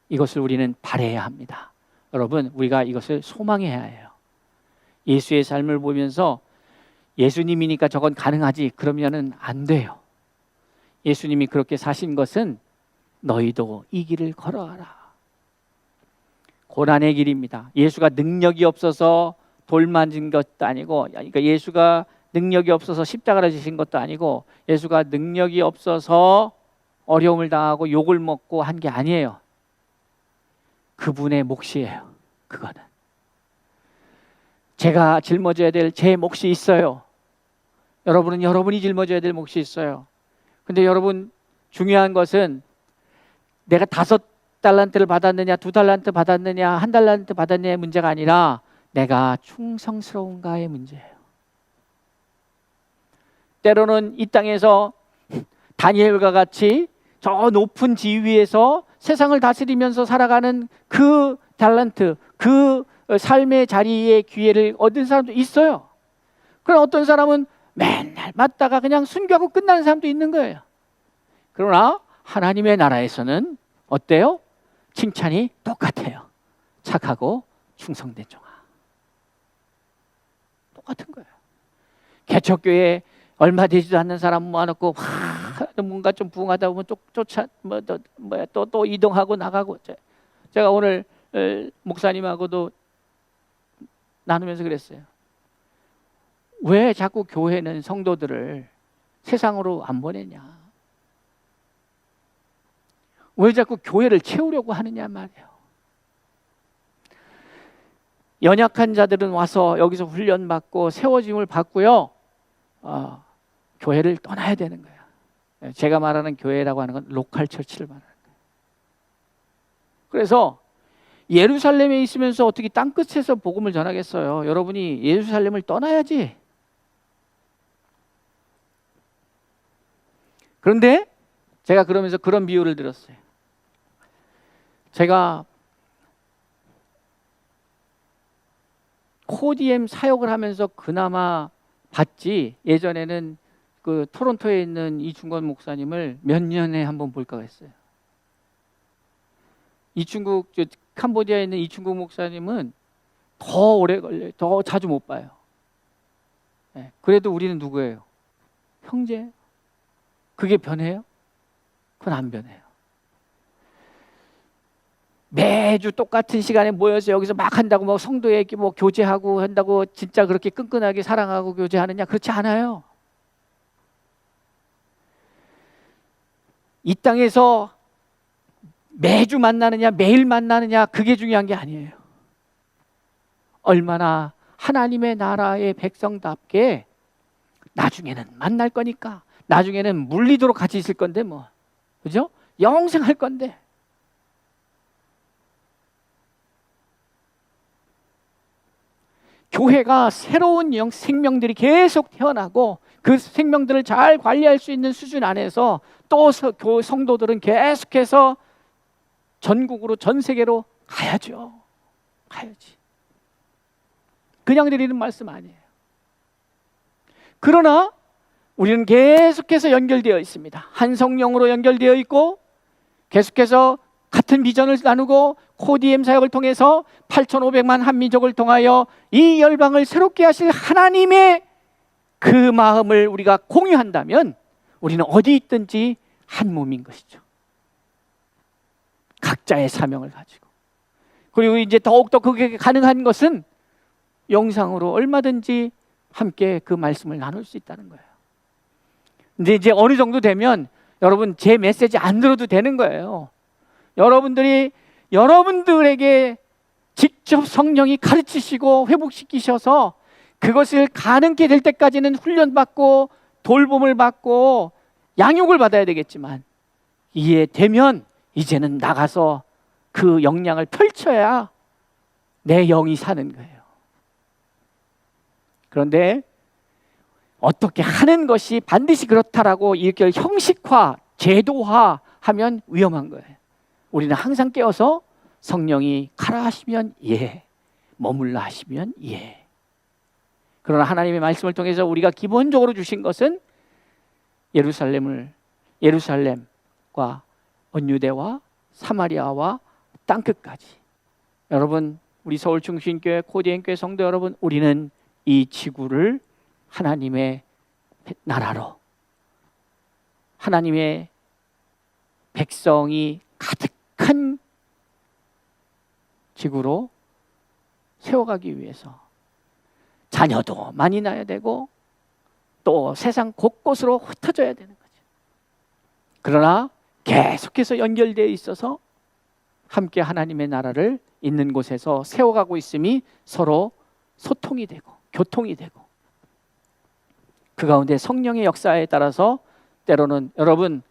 이것을 우리는 바라야 합니다. 여러분, 우리가 이것을 소망해야 해요. 예수의 삶을 보면서 예수님이니까 저건 가능하지 그러면은 안 돼요. 예수님이 그렇게 사신 것은 너희도 이 길을 걸어가라. 고난의 길입니다. 예수가 능력이 없어서 돌 맞은 것도 아니고, 그러니까 예수가 능력이 없어서 십자가를 지신 것도 아니고, 예수가 능력이 없어서 어려움을 당하고 욕을 먹고 한 게 아니에요. 그분의 몫이에요. 그거는 제가 짊어져야 될 제 몫이 있어요. 여러분은 여러분이 짊어져야 될 몫이 있어요. 근데 여러분, 중요한 것은 내가 5달란트를 받았느냐 2달란트 받았느냐 1달란트 받았느냐의 문제가 아니라 내가 충성스러운가의 문제예요. 때로는 이 땅에서 다니엘과 같이 저 높은 지위에서 세상을 다스리면서 살아가는 그 달란트, 그 삶의 자리의 기회를 얻은 사람도 있어요. 그럼 어떤 사람은 맨날 맞다가 그냥 순교하고 끝나는 사람도 있는 거예요. 그러나 하나님의 나라에서는 어때요? 칭찬이 똑같아요. 착하고 충성된 종아. 똑같은 거예요. 개척교회 얼마 되지도 않는 사람 모아놓고 뭔가 좀 부흥하다 보면 또 이동하고 나가고. 제가 오늘 목사님하고도 나누면서 그랬어요. 왜 자꾸 교회는 성도들을 세상으로 안 보내냐? 왜 자꾸 교회를 채우려고 하느냐 말이에요. 연약한 자들은 와서 여기서 훈련받고 세워짐을 받고요, 교회를 떠나야 되는 거예요. 제가 말하는 교회라고 하는 건 로컬 처치를 말하는 거예요. 그래서 예루살렘에 있으면서 어떻게 땅끝에서 복음을 전하겠어요? 여러분이 예루살렘을 떠나야지. 그런데 제가 그러면서 그런 비유를 들었어요. 제가 코디엠 사역을 하면서 그나마 봤지, 예전에는 그 토론토에 있는 이충건 목사님을 몇 년에 한번 볼까 했어요. 캄보디아에 있는 이충국 목사님은 더 오래 걸려요. 더 자주 못 봐요. 네. 그래도 우리는 누구예요? 형제. 그게 변해요? 그건 안 변해요. 매주 똑같은 시간에 모여서 여기서 막 한다고 뭐 성도에 뭐 교제하고 한다고 진짜 그렇게 끈끈하게 사랑하고 교제하느냐? 그렇지 않아요. 이 땅에서 매주 만나느냐 매일 만나느냐 그게 중요한 게 아니에요. 얼마나 하나님의 나라의 백성답게 나중에는 만날 거니까, 나중에는 물리도록 같이 있을 건데 뭐, 그죠? 영생 할 건데. 교회가 새로운 생명들이 계속 태어나고 그 생명들을 잘 관리할 수 있는 수준 안에서 또 성도들은 계속해서 전국으로, 전 세계로 가야죠. 가야지. 그냥 드리는 말씀 아니에요. 그러나 우리는 계속해서 연결되어 있습니다. 한 성령으로 연결되어 있고, 계속해서 같은 비전을 나누고, 코디엠 사역을 통해서 8,500만 한민족을 통하여 이 열방을 새롭게 하실 하나님의 그 마음을 우리가 공유한다면 우리는 어디 있든지 한 몸인 것이죠. 각자의 사명을 가지고. 그리고 이제 더욱더 그게 가능한 것은 영상으로 얼마든지 함께 그 말씀을 나눌 수 있다는 거예요. 근데 이제 어느 정도 되면 여러분 제 메시지 안 들어도 되는 거예요. 여러분들에게 직접 성령이 가르치시고 회복시키셔서 그것을 가능케 될 때까지는 훈련받고 돌봄을 받고 양육을 받아야 되겠지만, 이해되면 이제는 나가서 그 역량을 펼쳐야 내 영이 사는 거예요. 그런데 어떻게 하는 것이 반드시 그렇다라고 이렇게 형식화, 제도화 하면 위험한 거예요. 우리는 항상 깨어서 성령이 가라 하시면 예, 머물라 하시면 예. 그러나 하나님의 말씀을 통해서 우리가 기본적으로 주신 것은 예루살렘과 언유대와 사마리아와 땅끝까지. 여러분, 우리 서울중심교회 코디엠교회 성도 여러분, 우리는 이 지구를 하나님의 나라로, 하나님의 백성이 가득한 지구로 세워가기 위해서 자녀도 많이 낳아야 되고 또 세상 곳곳으로 흩어져야 되는 거죠. 그러나 계속해서 연결되어 있어서 함께 하나님의 나라를 있는 곳에서 세워가고 있음이 서로 소통이 되고 교통이 되고, 그 가운데 성령의 역사에 따라서 때로는 여러분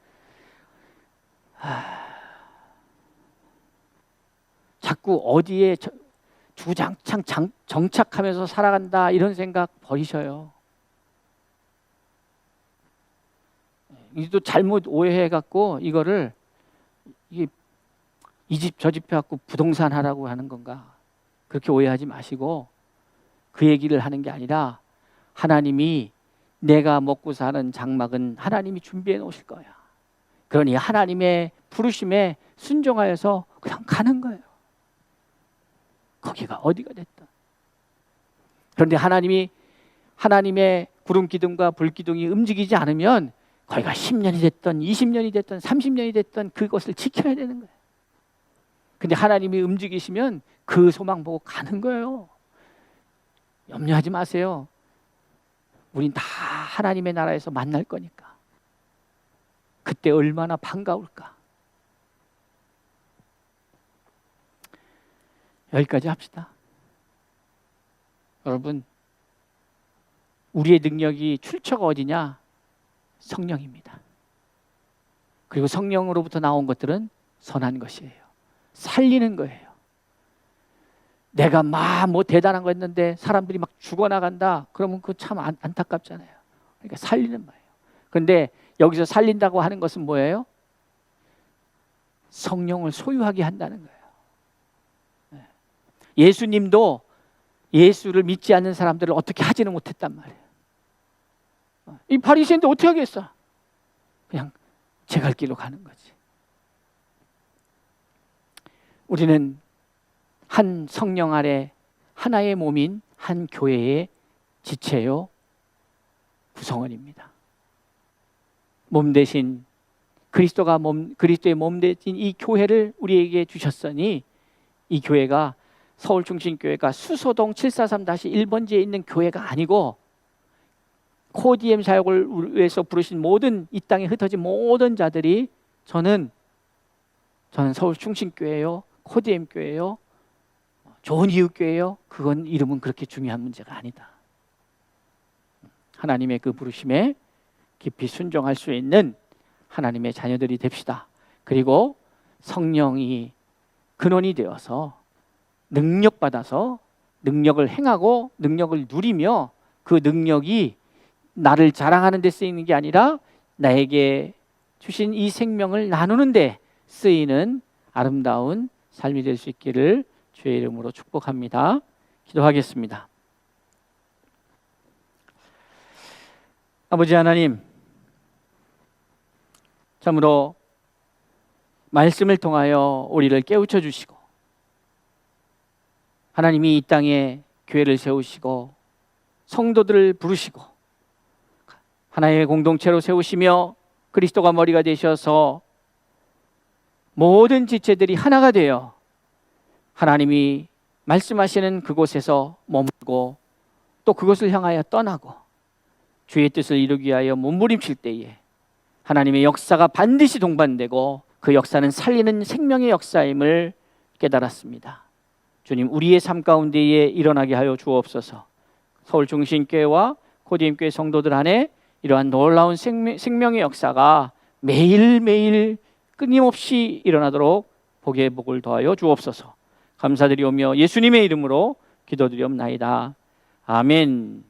자꾸 어디에 주장창 정착하면서 살아간다 이런 생각 버리셔요. 이도 잘못 오해해갖고 이거를 이 집 저 집 해갖고 부동산 하라고 하는 건가, 그렇게 오해하지 마시고 그 얘기를 하는 게 아니라, 하나님이 내가 먹고 사는 장막은 하나님이 준비해 놓으실 거야. 그러니 하나님의 부르심에 순종하여서 그냥 가는 거예요. 거기가 어디가 됐든. 그런데 하나님의 구름 기둥과 불 기둥이 움직이지 않으면 거기가 10년이 됐든 20년이 됐든 30년이 됐든 그것을 지켜야 되는 거예요. 근데 하나님이 움직이시면 그 소망 보고 가는 거예요. 염려하지 마세요. 우린 다 하나님의 나라에서 만날 거니까. 그때 얼마나 반가울까. 여기까지 합시다. 여러분, 우리의 능력이 출처가 어디냐? 성령입니다. 그리고 성령으로부터 나온 것들은 선한 것이에요. 살리는 거예요. 내가 막 뭐 대단한 거 했는데 사람들이 막 죽어나간다, 그러면 그거 참 안타깝잖아요. 그러니까 살리는 거예요. 그런데 여기서 살린다고 하는 것은 뭐예요? 성령을 소유하게 한다는 거예요. 예수님도 예수를 믿지 않는 사람들을 어떻게 하지는 못했단 말이에요. 이 바리새인도 어떻게 하겠어? 그냥 제 갈 길로 가는 거지. 우리는 한 성령 아래 하나의 몸인 한 교회의 지체요 구성원입니다. 몸 대신 그리스도의 몸 대신 이 교회를 우리에게 주셨으니, 이 교회가 서울중심교회가 수소동 743-1번지에 있는 교회가 아니고 코디엠 사역을 위해서 부르신 모든 이 땅에 흩어진 모든 자들이 저는 서울중심교회요, 코디엠 교회요, 좋은 이웃교회요, 그건 이름은 그렇게 중요한 문제가 아니다. 하나님의 그 부르심에 깊이 순종할 수 있는 하나님의 자녀들이 됩시다. 그리고 성령이 근원이 되어서 능력받아서 능력을 행하고 능력을 누리며, 그 능력이 나를 자랑하는 데 쓰이는 게 아니라 나에게 주신 이 생명을 나누는 데 쓰이는 아름다운 삶이 될 수 있기를 주의 이름으로 축복합니다. 기도하겠습니다. 아버지 하나님, 참으로 말씀을 통하여 우리를 깨우쳐 주시고, 하나님이 이 땅에 교회를 세우시고 성도들을 부르시고 하나의 공동체로 세우시며 그리스도가 머리가 되셔서 모든 지체들이 하나가 되어 하나님이 말씀하시는 그곳에서 머물고 또 그것을 향하여 떠나고 주의 뜻을 이루기 위하여 몸부림칠 때에 하나님의 역사가 반드시 동반되고 그 역사는 살리는 생명의 역사임을 깨달았습니다. 주님, 우리의 삶 가운데에 일어나게 하여 주옵소서. 서울중심교회와 코디엠교회 성도들 안에 이러한 놀라운 생명의 역사가 매일매일 끊임없이 일어나도록 복의 복을 더하여 주옵소서. 감사드리오며 예수님의 이름으로 기도드리옵나이다. 아멘.